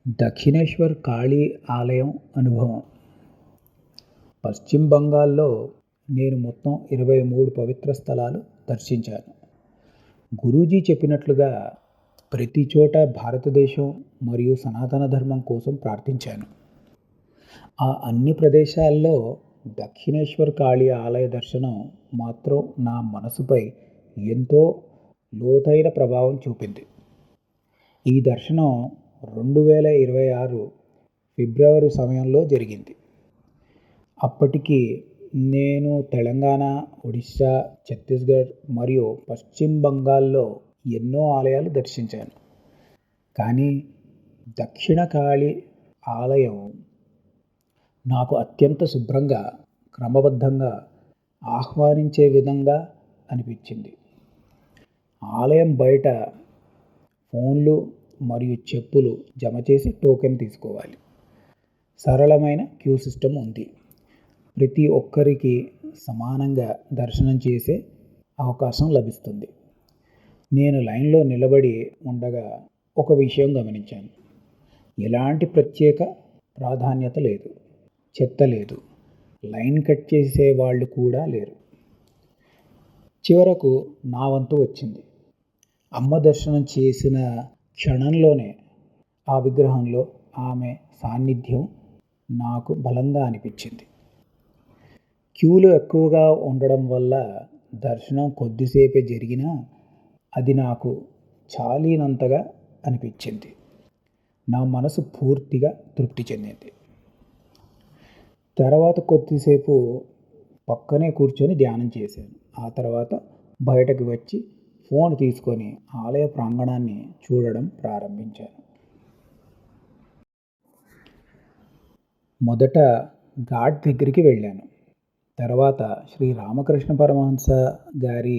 దక్షిణేశ్వర్ కాళీ ఆలయం అనుభవం. పశ్చిమ బంగాల్లో నేను మొత్తం 23 పవిత్ర స్థలాలు దర్శించాను. గురూజీ చెప్పినట్లుగా ప్రతి చోట భారతదేశం మరియు సనాతన ధర్మం కోసం ప్రార్థించాను. ఆ అన్ని ప్రదేశాల్లో దక్షిణేశ్వర్ కాళీ ఆలయ దర్శనం మాత్రం నా మనసుపై ఎంతో లోతైన ప్రభావం చూపింది. ఈ దర్శనం 2026 ఫిబ్రవరి సమయంలో జరిగింది. అప్పటికి నేను తెలంగాణ, ఒడిశా, ఛత్తీస్గఢ్ మరియు పశ్చిమ బంగాల్లో ఎన్నో ఆలయాలు దర్శించాను. కానీ దక్షిణ కాళీ ఆలయం నాకు అత్యంత శుభ్రంగా, క్రమబద్ధంగా, ఆహ్వానించే విధంగా అనిపించింది. ఆలయం బయట ఫోన్లు మరియు చెప్పులు జమ చేసి టోకెన్ తీసుకోవాలి. సరళమైన క్యూ సిస్టమ్ ఉంది. ప్రతి ఒక్కరికి సమానంగా దర్శనం చేసే అవకాశం లభిస్తుంది. నేను లైన్లో నిలబడి ఉండగా ఒక విషయం గమనించాను. ఎలాంటి ప్రత్యేక ప్రాధాన్యత లేదు, చెత్త లేదు, లైన్ కట్ చేసే వాళ్ళు కూడా లేరు. చివరకు నా వంతు వచ్చింది. అమ్మ దర్శనం చేసిన క్షణంలోనే ఆ విగ్రహంలో ఆమె సాన్నిధ్యం నాకు బలంగా అనిపించింది. క్యూలు ఎక్కువగా ఉండడం వల్ల దర్శనం కొద్దిసేపే జరిగినా అది నాకు చాలినంతగా అనిపించింది. నా మనసు పూర్తిగా తృప్తి చెందింది. తర్వాత కొద్దిసేపు పక్కనే కూర్చొని ధ్యానం చేశాను. ఆ తర్వాత బయటకు వచ్చి ఫోన్ తీసుకొని ఆలయ ప్రాంగణాన్ని చూడడం ప్రారంభించాను. మొదట ఘాట్ దగ్గరికి వెళ్ళాను. తర్వాత శ్రీ రామకృష్ణ పరమహంస గారి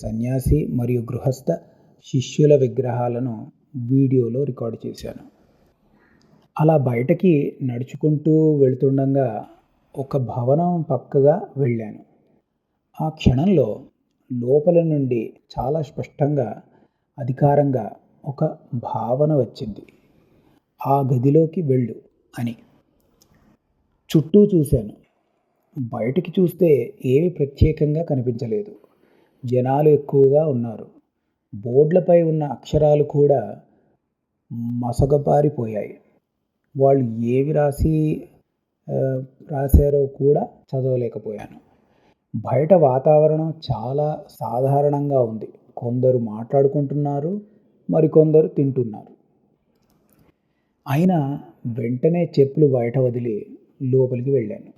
సన్యాసి మరియు గృహస్థ శిష్యుల విగ్రహాలను వీడియోలో రికార్డు చేశాను. అలా బయటకి నడుచుకుంటూ వెళ్తుండగా ఒక భవనం పక్కగా వెళ్ళాను. ఆ క్షణంలో లోపల నుండి చాలా స్పష్టంగా, అధికారంగా ఒక భావన వచ్చింది. ఆ గదిలోకి వెళ్ళు అని. చుట్టూ చూశాను. బయటికి చూస్తే ఏమీ ప్రత్యేకంగా కనిపించలేదు. జనాలు ఎక్కువగా ఉన్నారు. బోర్డులపై ఉన్న అక్షరాలు కూడా మసకబారిపోయాయి. వాళ్ళు ఏవి రాశారో కూడా చదవలేకపోయాను. బయట వాతావరణం చాలా సాధారణంగా ఉంది. కొందరు మాట్లాడుకుంటున్నారు, మరికొందరు తింటున్నారు. అయినా వెంటనే చెప్పులు బయట వదిలి లోపలికి వెళ్ళాను.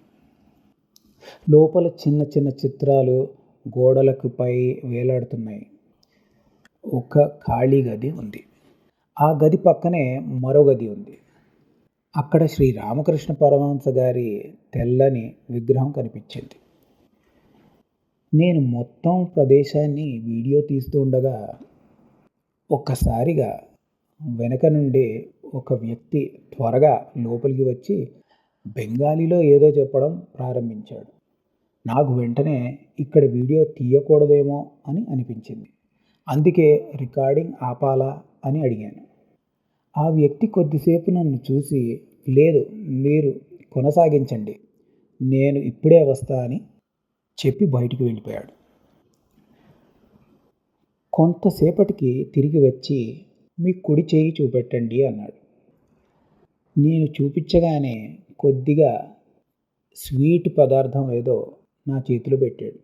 లోపల చిన్న చిన్న చిత్రాలు గోడలకు పై వేలాడుతున్నాయి. ఒక ఖాళీ గది ఉంది. ఆ గది పక్కనే మరో గది ఉంది. అక్కడ శ్రీ రామకృష్ణ పరమహంస గారి తెల్లని విగ్రహం కనిపించింది. నేను మొత్తం ప్రదేశాన్ని వీడియో తీస్తూ ఉండగా ఒక్కసారిగా వెనక నుండి ఒక వ్యక్తి త్వరగా లోపలికి వచ్చి బెంగాలీలో ఏదో చెప్పడం ప్రారంభించాడు. నాకు వెంటనే ఇక్కడ వీడియో తీయకూడదేమో అని అనిపించింది. అందుకే రికార్డింగ్ ఆపాలా అని అడిగాను. ఆ వ్యక్తి కొద్దిసేపు నన్ను చూసి, లేదు, మీరు కొనసాగించండి, నేను ఇప్పుడే వస్తా అని చెప్పి బయటికి వెళ్ళిపోయాడు. కొంతసేపటికి తిరిగి వచ్చి మీ కుడి చేయి చూపెట్టండి అన్నాడు. నేను చూపించగానే కొద్దిగా స్వీట్ పదార్థం ఏదో నా చేతిలో పెట్టాడు.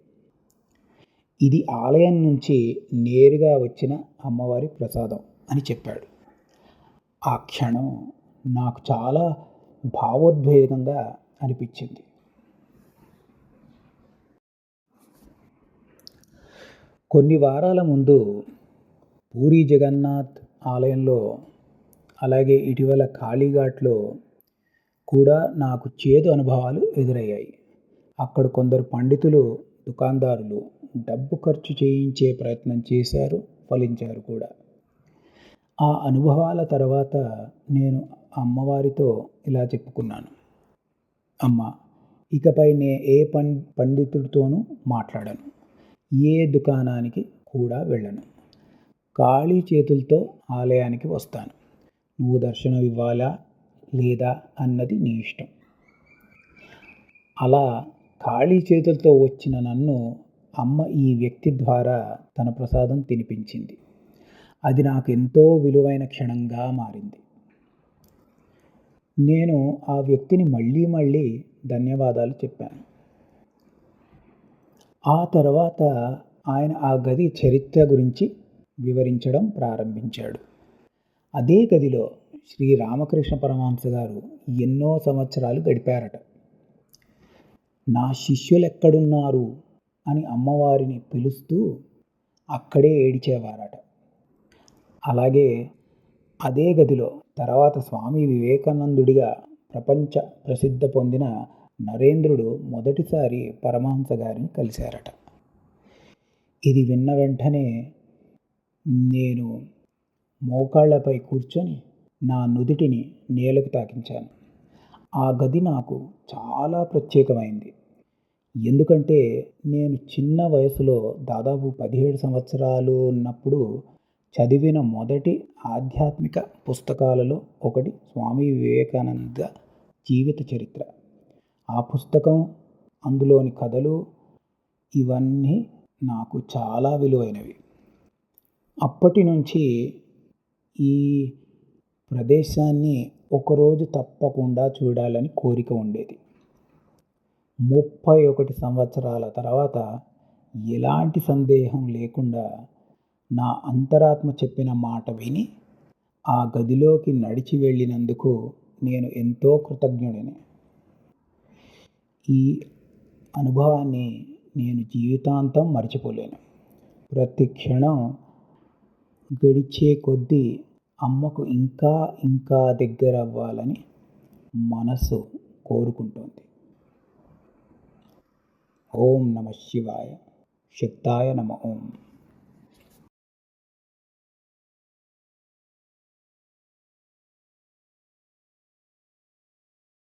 ఇది ఆలయం నుంచి నేరుగా వచ్చిన అమ్మవారి ప్రసాదం అని చెప్పాడు. ఆ క్షణం నాకు చాలా భావోద్వేగంగా అనిపించింది. కొన్ని వారాల ముందు పూరీ జగన్నాథ్ ఆలయంలో, అలాగే ఇటీవల కాళీఘాట్లో కూడా నాకు చేదు అనుభవాలు ఎదురయ్యాయి. అక్కడ కొందరు పండితులు, దుకాందారులు డబ్బు ఖర్చు చేయించే ప్రయత్నం చేశారు, ఫలించారు కూడా. ఆ అనుభవాల తర్వాత నేను అమ్మవారితో ఇలా చెప్పుకున్నాను. అమ్మ, ఇకపై ఏ పండితుడితోనూ మాట్లాడను, ఏ దుకాణానికి కూడా వెళ్ళను. ఖాళీ చేతులతో ఆలయానికి వస్తాను. నువ్వు దర్శనం ఇవ్వాలా లేదా అన్నది నీ ఇష్టం. అలా ఖాళీ చేతులతో వచ్చిన నన్ను అమ్మ ఈ వ్యక్తి ద్వారా తన ప్రసాదం తినిపించింది. అది నాకు ఎంతో విలువైన క్షణంగా మారింది. నేను ఆ వ్యక్తిని మళ్ళీ మళ్ళీ ధన్యవాదాలు చెప్పాను. ఆ తర్వాత ఆయన ఆ గది చరిత్ర గురించి వివరించడం ప్రారంభించాడు. అదే గదిలో శ్రీ రామకృష్ణ పరమహంస గారు ఎన్నో సంవత్సరాలు గడిపారట. నా శిష్యులెక్కడున్నారు అని అమ్మవారిని పిలుస్తూ అక్కడే ఏడిచేవారట. అలాగే అదే గదిలో తర్వాత స్వామి వివేకానందుడిగా ప్రపంచ ప్రసిద్ధ పొందిన నరేంద్రుడు మొదటిసారి పరమహంస గారిని కలిశారట. ఇది విన్న వెంటనే నేను మోకాళ్ళపై కూర్చొని నా నుదిటిని నేలకు తాకించాను. ఆ గది నాకు చాలా ప్రత్యేకమైంది. ఎందుకంటే నేను చిన్న వయసులో దాదాపు 17 సంవత్సరాలు ఉన్నప్పుడు చదివిన మొదటి ఆధ్యాత్మిక పుస్తకాలలో ఒకటి స్వామి వివేకానంద జీవిత చరిత్ర. ఆ పుస్తకం, అందులోని కథలు ఇవన్నీ నాకు చాలా విలువైనవి. అప్పటి నుంచి ఈ ప్రదేశాన్ని ఒకరోజు తప్పకుండా చూడాలని కోరిక ఉండేది. 31 సంవత్సరాల తర్వాత ఎలాంటి సందేహం లేకుండా నా అంతరాత్మ చెప్పిన మాట విని ఆ గదిలోకి నడిచి వెళ్ళినందుకు నేను ఎంతో కృతజ్ఞుడిని. ఈ అనుభవాన్ని నేను జీవితాంతం మర్చిపోలేను. ప్రతి క్షణం గడిచే కొద్దీ అమ్మకు ఇంకా ఇంకా దగ్గరవ్వాలని మనసు కోరుకుంటోంది. ఓం నమః శివాయ. శక్తాయ నమః ఓం.